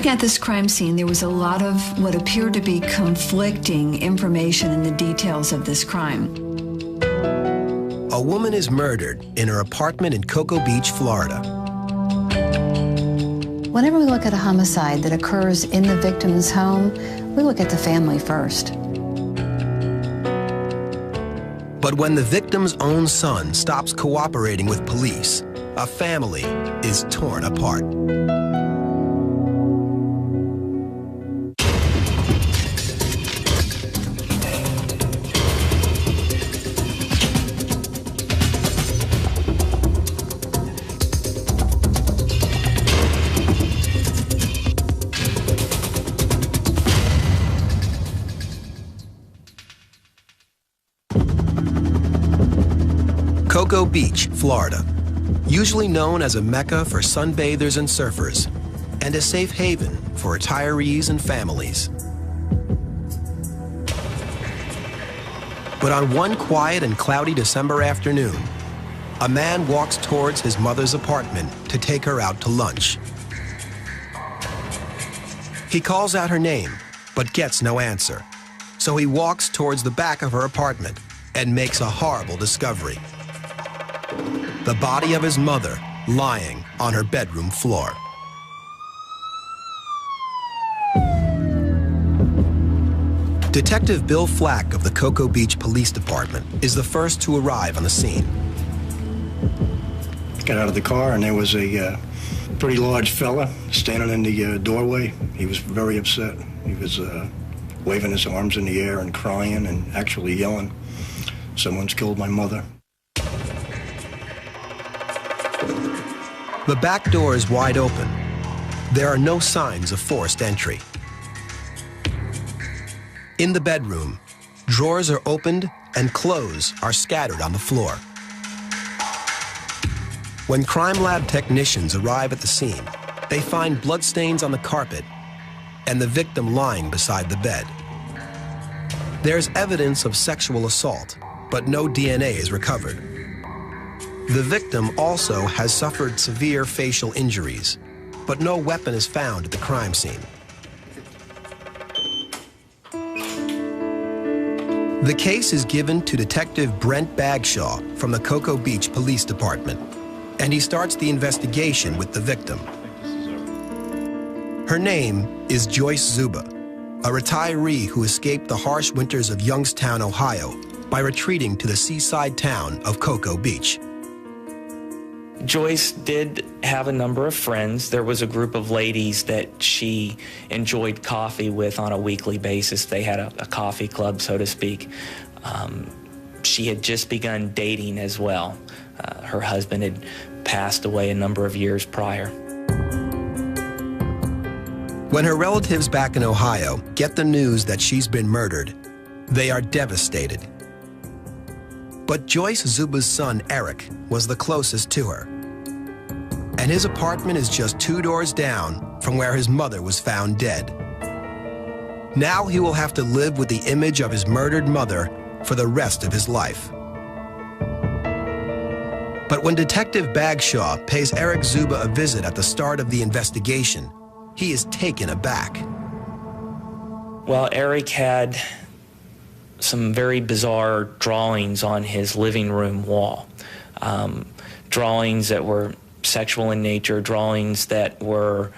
Looking at this crime scene, there was a lot of what appeared to be conflicting information in the details of this crime. A woman is murdered in her apartment in Cocoa Beach, Florida. Whenever we look at a homicide that occurs in the victim's home, we look at the family first. But when the victim's own son stops cooperating with police, a family is torn apart. Cocoa Beach, Florida, usually known as a mecca for sunbathers and surfers, and a safe haven for retirees and families. But on one quiet and cloudy December afternoon, a man walks towards his mother's apartment to take her out to lunch. He calls out her name, but gets no answer, so he walks towards the back of her apartment and makes a horrible discovery: the body of his mother lying on her bedroom floor. Detective Bill Flack of the Cocoa Beach Police Department is the first to arrive on the scene. Got out of the car and there was a pretty large fella standing in the doorway. He was very upset. He was waving his arms in the air and crying and actually yelling, "Someone's killed my mother." The back door is wide open. There are no signs of forced entry. In the bedroom, drawers are opened and clothes are scattered on the floor. When crime lab technicians arrive at the scene, they find bloodstains on the carpet and the victim lying beside the bed. There's evidence of sexual assault, but no DNA is recovered. The victim also has suffered severe facial injuries, but no weapon is found at the crime scene. The case is given to Detective Brent Bagshaw from the Cocoa Beach Police Department, and he starts the investigation with the victim. Her name is Joyce Czuba, a retiree who escaped the harsh winters of Youngstown, Ohio, by retreating to the seaside town of Cocoa Beach. Joyce did have a number of friends. There was a group of ladies that she enjoyed coffee with on a weekly basis. They had a coffee club, so to speak. She had just begun dating as well. Her husband had passed away a number of years prior. When her relatives back in Ohio get the news that she's been murdered, they are devastated. But Joyce Czuba's son, Eric, was the closest to her. And his apartment is just 2 doors down from where his mother was found dead. Now he will have to live with the image of his murdered mother for the rest of his life. But when Detective Bagshaw pays Eric Czuba a visit at the start of the investigation, he is taken aback. Well, Eric had some very bizarre drawings on his living room wall. Drawings that were sexual in nature, drawings that were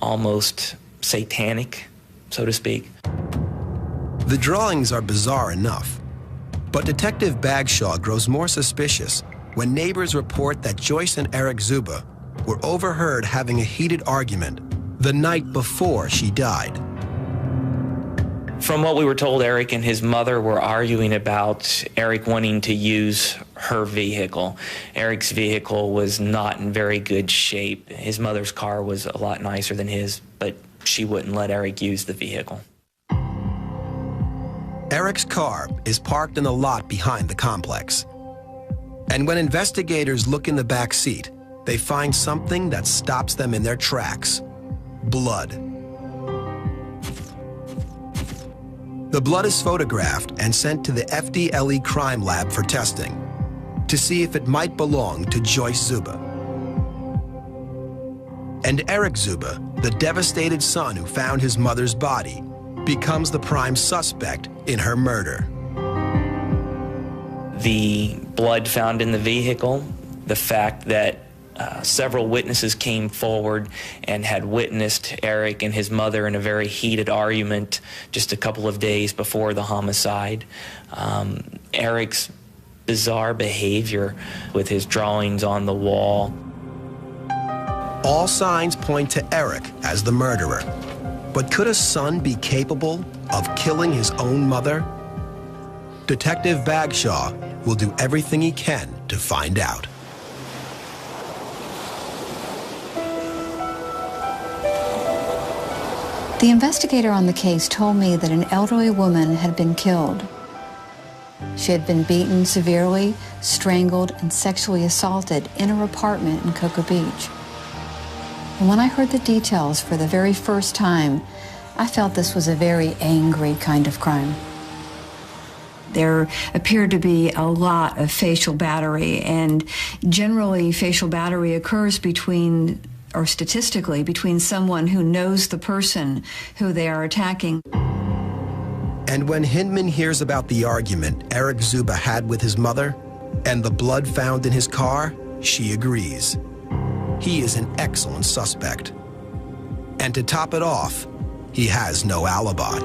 almost satanic, so to speak. The drawings are bizarre enough, but Detective Bagshaw grows more suspicious when neighbors report that Joyce and Eric Czuba were overheard having a heated argument the night before she died. From what we were told, Eric and his mother were arguing about Eric wanting to use her vehicle. Eric's vehicle was not in very good shape. His mother's car was a lot nicer than his, but she wouldn't let Eric use the vehicle. Eric's car is parked in the lot behind the complex. And when investigators look in the back seat, they find something that stops them in their tracks: blood. The blood is photographed and sent to the FDLE crime lab for testing to see if it might belong to Joyce Czuba. And Eric Czuba, the devastated son who found his mother's body, becomes the prime suspect in her murder. The blood found in the vehicle, the fact that several witnesses came forward and had witnessed Eric and his mother in a very heated argument just a couple of days before the homicide. Eric's bizarre behavior with his drawings on the wall. All signs point to Eric as the murderer. But could a son be capable of killing his own mother? Detective Bagshaw will do everything he can to find out. The investigator on the case told me that an elderly woman had been killed. She had been beaten severely, strangled, and sexually assaulted in her apartment in Cocoa Beach. And when I heard the details for the very first time, I felt this was a very angry kind of crime. There appeared to be a lot of facial battery, and generally facial battery occurs between, or statistically, between someone who knows the person who they are attacking. And when Hinman hears about the argument Eric Czuba had with his mother and the blood found in his car, she agrees. He is an excellent suspect. And to top it off, he has no alibi.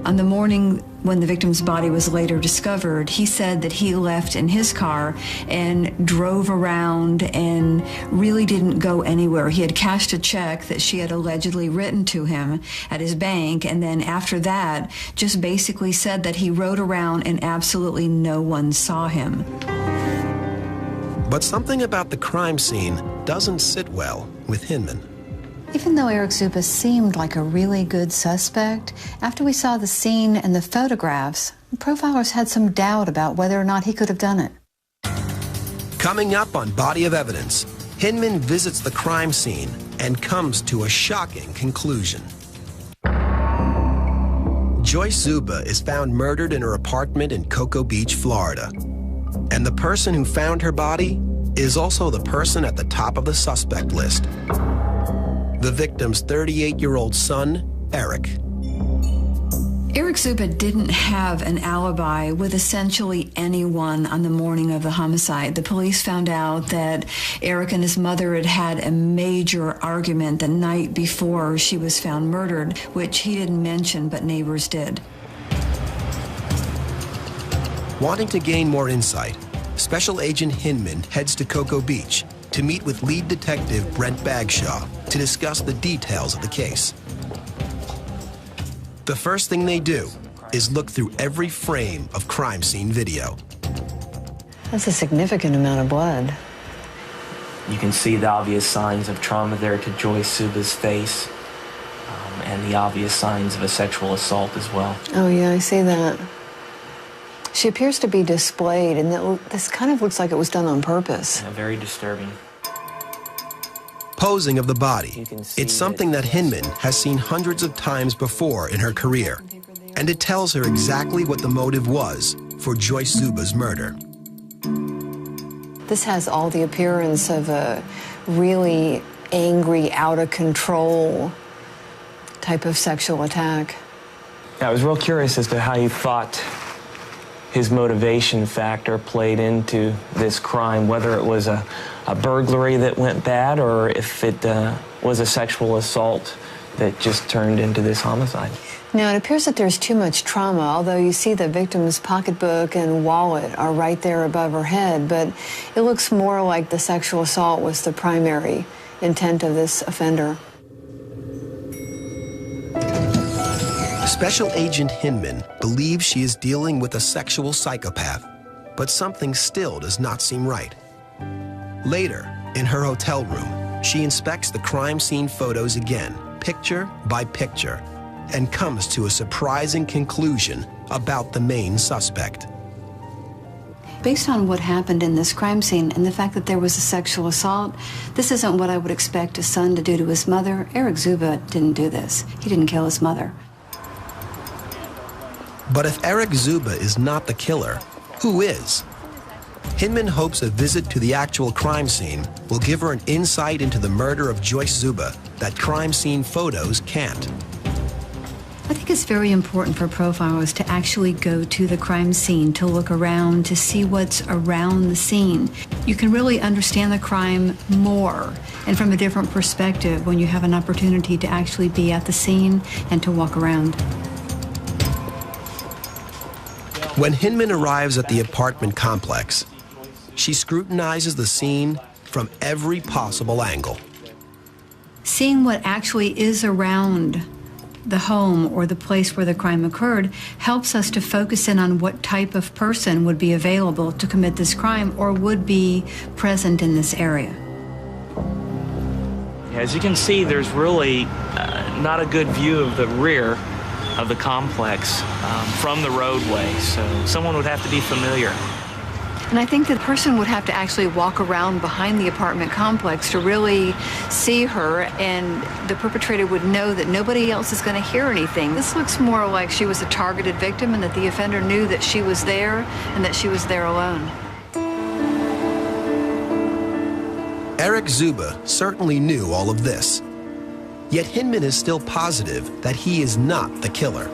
On the morning when the victim's body was later discovered, he said that he left in his car and drove around and really didn't go anywhere. He had cashed a check that she had allegedly written to him at his bank, and then after that, just basically said that he rode around and absolutely no one saw him. But something about the crime scene doesn't sit well with Hinman. Even though Eric Czuba seemed like a really good suspect, after we saw the scene and the photographs, profilers had some doubt about whether or not he could have done it. Coming up on Body of Evidence, Hinman visits the crime scene and comes to a shocking conclusion. Joyce Czuba is found murdered in her apartment in Cocoa Beach, Florida. And the person who found her body is also the person at the top of the suspect list. The victim's 38-year-old son, Eric. Eric Czuba didn't have an alibi with essentially anyone on the morning of the homicide. The police found out that Eric and his mother had had a major argument the night before she was found murdered, which he didn't mention, but neighbors did. Wanting to gain more insight, Special Agent Hinman heads to Cocoa Beach to meet with lead detective Brent Bagshaw to discuss the details of the case. The first thing they do is look through every frame of crime scene video. That's a significant amount of blood. You can see the obvious signs of trauma there to Joyce Czuba's face, and the obvious signs of a sexual assault as well. Oh yeah, I see that. She appears to be displayed, and this kind of looks like it was done on purpose. Yeah, very disturbing. Posing of the body. It's something that Hinman has seen hundreds of times before in her career, and it tells her exactly what the motive was for Joyce Czuba's murder. This has all the appearance of a really angry, out of control type of sexual attack. I was real curious as to how you thought his motivation factor played into this crime, whether it was a burglary that went bad or if it was a sexual assault that just turned into this homicide. Now, it appears that there's too much trauma, although you see the victim's pocketbook and wallet are right there above her head, but it looks more like the sexual assault was the primary intent of this offender. Special Agent Hinman believes she is dealing with a sexual psychopath, but something still does not seem right. Later, in her hotel room, she inspects the crime scene photos again, picture by picture, and comes to a surprising conclusion about the main suspect. Based on what happened in this crime scene and the fact that there was a sexual assault, this isn't what I would expect a son to do to his mother. Eric Czuba didn't do this. He didn't kill his mother. But if Eric Czuba is not the killer, who is? Hinman hopes a visit to the actual crime scene will give her an insight into the murder of Joyce Czuba that crime scene photos can't. I think it's very important for profilers to actually go to the crime scene, to look around, to see what's around the scene. You can really understand the crime more and from a different perspective when you have an opportunity to actually be at the scene and to walk around. When Hinman arrives at the apartment complex, she scrutinizes the scene from every possible angle. Seeing what actually is around the home or the place where the crime occurred helps us to focus in on what type of person would be available to commit this crime or would be present in this area. As you can see, there's really not a good view of the rear of the complex from the roadway, so someone would have to be familiar. And I think the person would have to actually walk around behind the apartment complex to really see her, and the perpetrator would know that nobody else is going to hear anything. This looks more like she was a targeted victim and that the offender knew that she was there and that she was there alone. Eric Czuba certainly knew all of this. Yet Hinman is still positive that he is not the killer.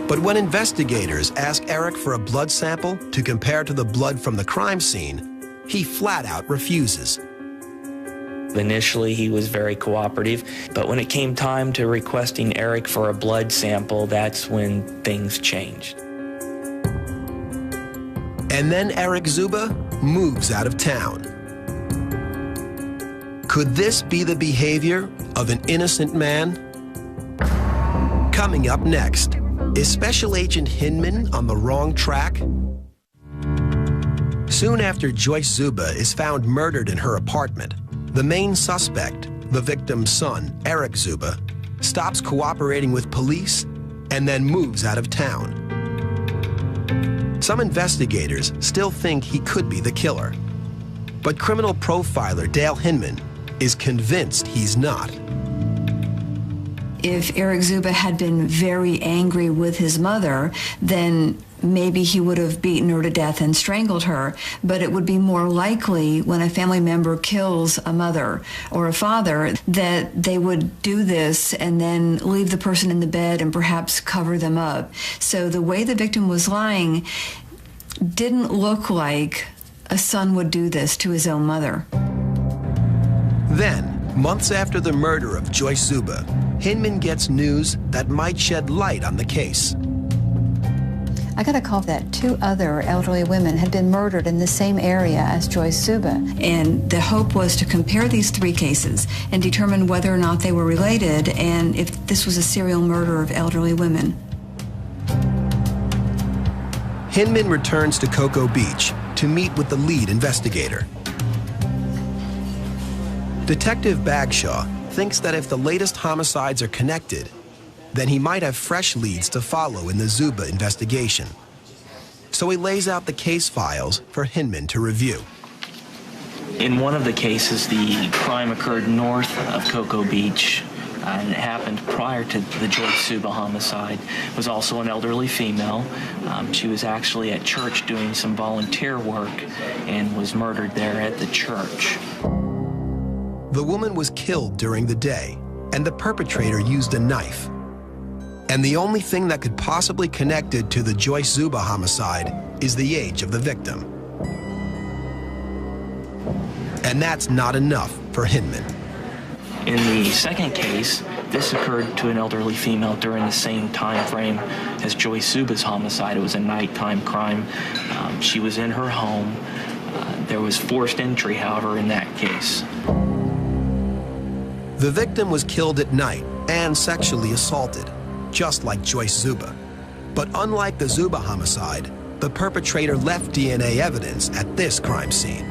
But when investigators ask Eric for a blood sample to compare to the blood from the crime scene, he flat out refuses. Initially, he was very cooperative, but when it came time to requesting Eric for a blood sample, that's when things changed. And then Eric Czuba moves out of town. Could this be the behavior of an innocent man? Coming up next, is Special Agent Hinman on the wrong track? Soon after Joyce Czuba is found murdered in her apartment, the main suspect, the victim's son, Eric Czuba, stops cooperating with police and then moves out of town. Some investigators still think he could be the killer, but criminal profiler Dale Hinman is convinced he's not. If Eric Czuba had been very angry with his mother, then maybe he would have beaten her to death and strangled her. But it would be more likely when a family member kills a mother or a father that they would do this and then leave the person in the bed and perhaps cover them up. So the way the victim was lying didn't look like a son would do this to his own mother. Then, months after the murder of Joyce Czuba, Hinman gets news that might shed light on the case. I got a call that 2 other elderly women had been murdered in the same area as Joyce Czuba. And the hope was to compare these 3 cases and determine whether or not they were related and if this was a serial murder of elderly women. Hinman returns to Cocoa Beach to meet with the lead investigator. Detective Bagshaw thinks that if the latest homicides are connected, then he might have fresh leads to follow in the Czuba investigation. So he lays out the case files for Hinman to review. In one of the cases, the crime occurred north of Cocoa Beach, and it happened prior to the Joyce Czuba homicide. It was also an elderly female. She was actually at church doing some volunteer work and was murdered there at the church. The woman was killed during the day, and the perpetrator used a knife. And the only thing that could possibly connect it to the Joyce Czuba homicide is the age of the victim. And that's not enough for Hinman. In the second case, this occurred to an elderly female during the same time frame as Joyce Czuba's homicide. It was a nighttime crime. She was in her home. There was forced entry, however, in that case. The victim was killed at night and sexually assaulted, just like Joyce Czuba. But unlike the Czuba homicide, the perpetrator left DNA evidence at this crime scene.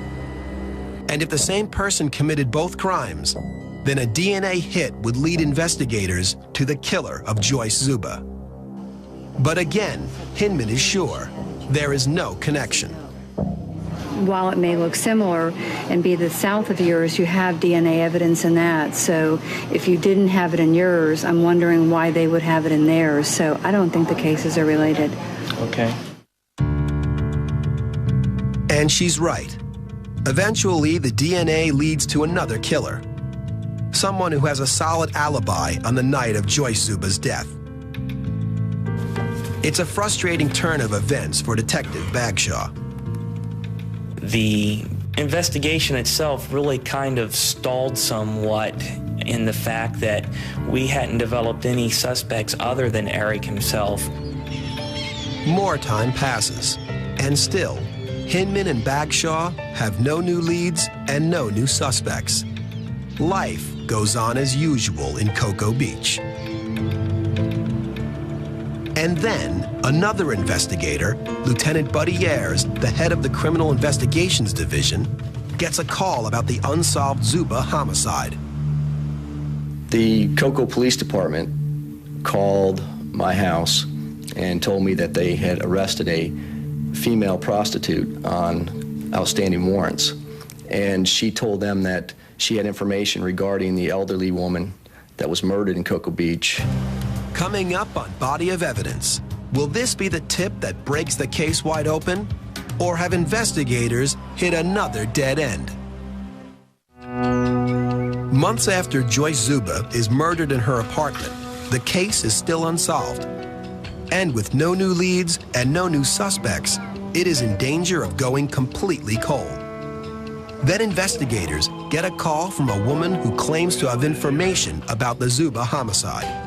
And if the same person committed both crimes, then a DNA hit would lead investigators to the killer of Joyce Czuba. But again, Hinman is sure there is no connection. While it may look similar and be the south of yours, you have DNA evidence in that. So if you didn't have it in yours, I'm wondering why they would have it in theirs. So I don't think the cases are related. Okay. And she's right. Eventually, the DNA leads to another killer. Someone who has a solid alibi on the night of Joyce Czuba's death. It's a frustrating turn of events for Detective Bagshaw. The investigation itself really kind of stalled somewhat in the fact that we hadn't developed any suspects other than Eric himself. More time passes, and still, Hinman and Bagshaw have no new leads and no new suspects. Life goes on as usual in Cocoa Beach. And then, another investigator, Lieutenant Buddy Ayers, the head of the Criminal Investigations Division, gets a call about the unsolved Czuba homicide. The Cocoa Police Department called my house and told me that they had arrested a female prostitute on outstanding warrants. And she told them that she had information regarding the elderly woman that was murdered in Cocoa Beach. Coming up on Body of Evidence, will this be the tip that breaks the case wide open? Or have investigators hit another dead end? Months after Joyce Czuba is murdered in her apartment, the case is still unsolved. And with no new leads and no new suspects, it is in danger of going completely cold. Then investigators get a call from a woman who claims to have information about the Czuba homicide.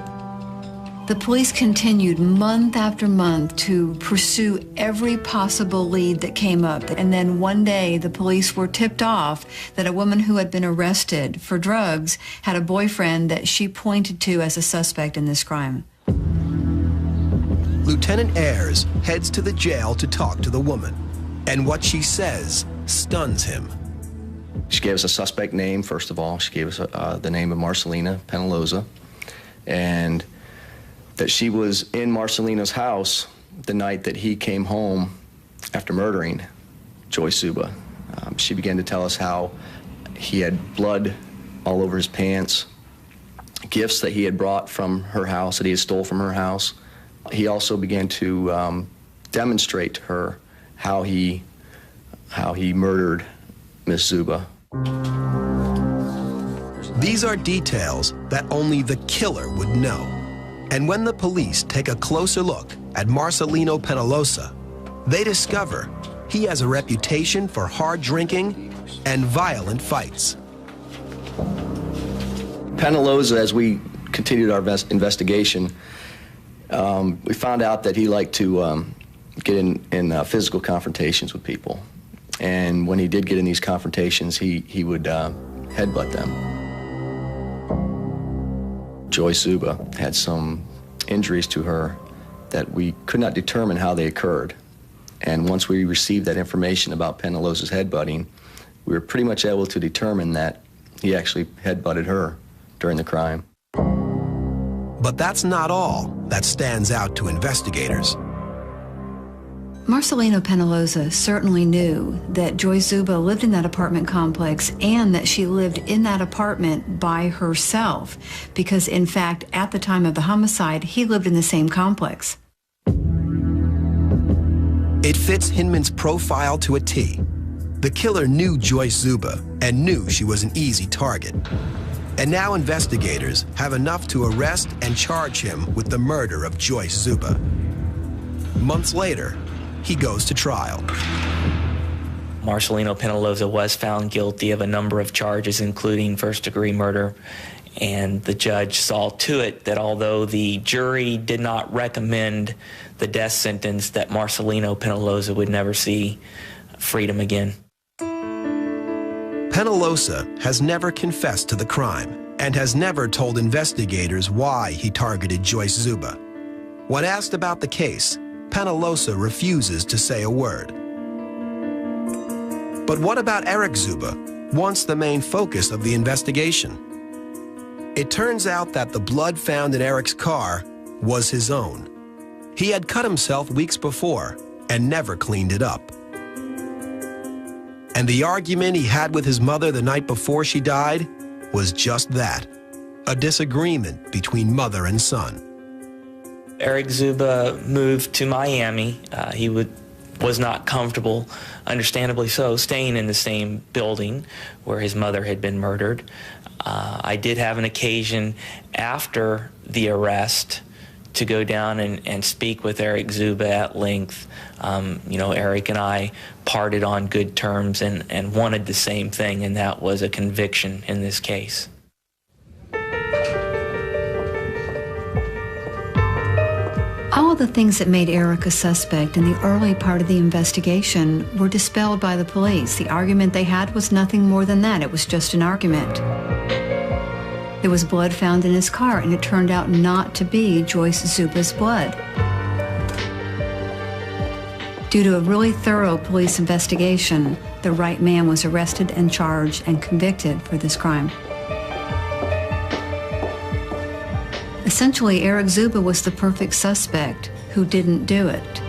The police continued month after month to pursue every possible lead that came up. And then one day, the police were tipped off that a woman who had been arrested for drugs had a boyfriend that she pointed to as a suspect in this crime. Lieutenant Ayers heads to the jail to talk to the woman. And what she says stuns him. She gave us a suspect name, first of all. She gave us the name of Marcelina Penaloza, and that she was in Marcelino's house the night that he came home after murdering Joyce Czuba. She began to tell us how he had blood all over his pants, gifts that he had brought from her house, that he had stole from her house. He also began to demonstrate to her how he murdered Miss Czuba. These are details that only the killer would know. And when the police take a closer look at Marcelino Penaloza, they discover he has a reputation for hard drinking and violent fights. Penaloza, as we continued our investigation, we found out that he liked to get in physical confrontations with people. And when he did get in these confrontations, he would headbutt them. Joyce Czuba had some injuries to her that we could not determine how they occurred. And once we received that information about Penaloza's headbutting, we were pretty much able to determine that he actually headbutted her during the crime. But that's not all that stands out to investigators. Marcelino Penaloza certainly knew that Joyce Czuba lived in that apartment complex and that she lived in that apartment by herself because, in fact, at the time of the homicide, he lived in the same complex. It fits Hinman's profile to a T. The killer knew Joyce Czuba and knew she was an easy target. And now investigators have enough to arrest and charge him with the murder of Joyce Czuba. Months later, he goes to trial. Marcelino Penaloza was found guilty of a number of charges, including first-degree murder, and the judge saw to it that although the jury did not recommend the death sentence, that Marcelino Penaloza would never see freedom again. Penaloza has never confessed to the crime and has never told investigators why he targeted Joyce Czuba. When asked about the case, Penaloza refuses to say a word. But what about Eric Czuba, once the main focus of the investigation? It turns out that the blood found in Eric's car was his own. He had cut himself weeks before and never cleaned it up. And the argument he had with his mother the night before she died was just that, a disagreement between mother and son. Eric Czuba moved to Miami. He would was not comfortable, understandably so, staying in the same building where his mother had been murdered. I did have an occasion after the arrest to go down and speak with Eric Czuba at length. You know, Eric and I parted on good terms and wanted the same thing, and that was a conviction in this case. All of the things that made Eric a suspect in the early part of the investigation were dispelled by the police. The argument they had was nothing more than that. It was just an argument. There was blood found in his car, and it turned out not to be Joyce Czuba's blood. Due to a really thorough police investigation, the right man was arrested and charged and convicted for this crime. Essentially, Eric Czuba was the perfect suspect who didn't do it.